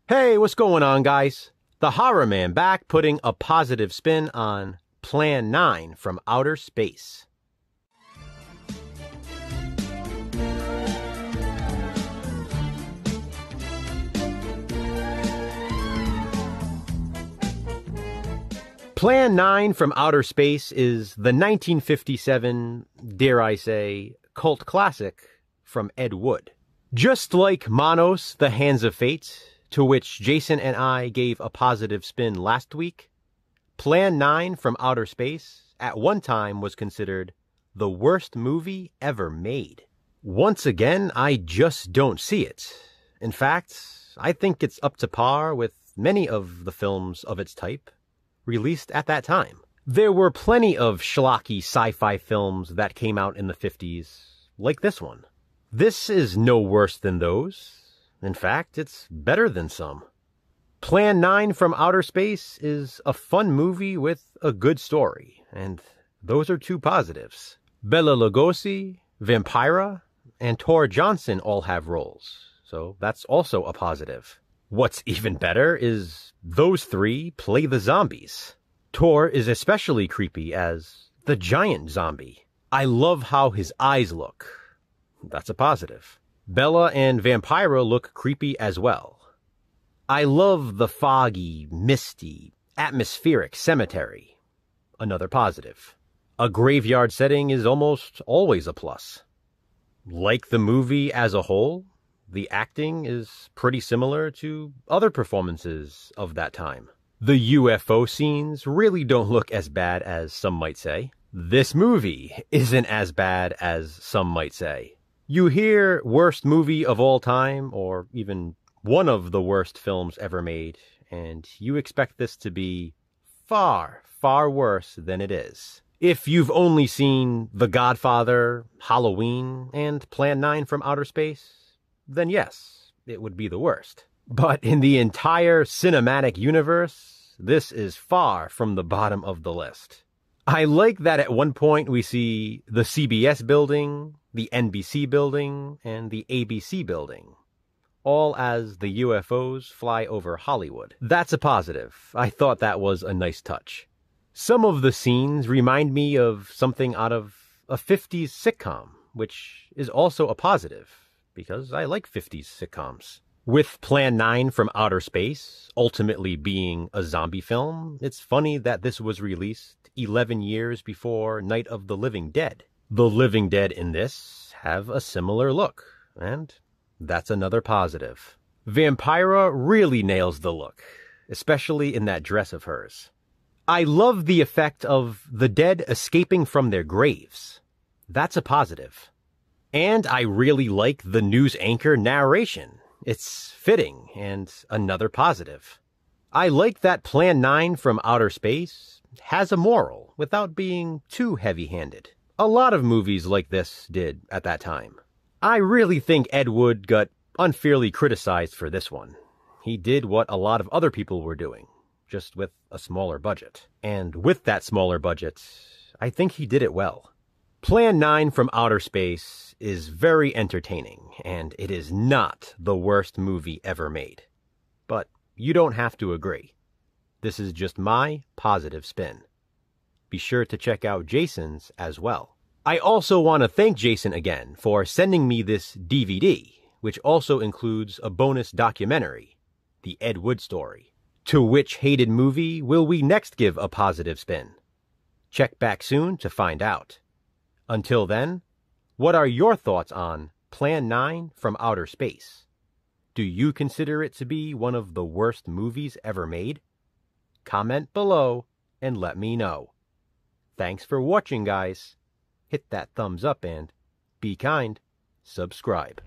Hey, what's going on, guys? The Horror Man back, putting a positive spin on Plan 9 from Outer Space. Plan 9 from Outer Space is the 1957, dare I say, cult classic from Ed Wood. Just like Manos, The Hands of Fate, to which Jason and I gave a positive spin last week, Plan 9 from Outer Space at one time was considered the worst movie ever made. Once again, I just don't see it. In fact, I think it's up to par with many of the films of its type released at that time. There were plenty of schlocky sci-fi films that came out in the 50s, like this one. This is no worse than those. In fact, it's better than some. Plan 9 from Outer Space is a fun movie with a good story, and those are two positives. Bela Lugosi, Vampira, and Tor Johnson all have roles, so that's also a positive. What's even better is those three play the zombies. Tor is especially creepy as the giant zombie. I love how his eyes look. That's a positive. Bella and Vampira look creepy as well. I love the foggy, misty, atmospheric cemetery. Another positive. A graveyard setting is almost always a plus. Like the movie as a whole, the acting is pretty similar to other performances of that time. The UFO scenes really don't look as bad as some might say. This movie isn't as bad as some might say. You hear worst movie of all time, or even one of the worst films ever made, and you expect this to be far, far worse than it is. If you've only seen The Godfather, Halloween, and Plan 9 from Outer Space, then yes, it would be the worst. But in the entire cinematic universe, this is far from the bottom of the list. I like that at one point we see the CBS building, the NBC building, and the ABC building, all as the UFOs fly over Hollywood. That's a positive. I thought that was a nice touch. Some of the scenes remind me of something out of a 50s sitcom, which is also a positive, because I like 50s sitcoms. With Plan 9 from Outer Space ultimately being a zombie film, it's funny that this was released 11 years before Night of the Living Dead. The living dead in this have a similar look, and that's another positive. Vampira really nails the look, especially in that dress of hers. I love the effect of the dead escaping from their graves. That's a positive. And I really like the news anchor narration. It's fitting and another positive. I like that Plan 9 from Outer Space has a moral without being too heavy-handed. A lot of movies like this did at that time. I really think Ed Wood got unfairly criticized for this one. He did what a lot of other people were doing, just with a smaller budget. And with that smaller budget, I think he did it well. Plan 9 from Outer Space is very entertaining, and it is not the worst movie ever made. But you don't have to agree. This is just my positive spin. Be sure to check out Jason's as well. I also want to thank Jason again for sending me this DVD, which also includes a bonus documentary, The Ed Wood Story. To which hated movie will we next give a positive spin? Check back soon to find out. Until then, what are your thoughts on Plan 9 from Outer Space? Do you consider it to be one of the worst movies ever made? Comment below and let me know. Thanks for watching, guys. Hit that thumbs up and, be kind, subscribe.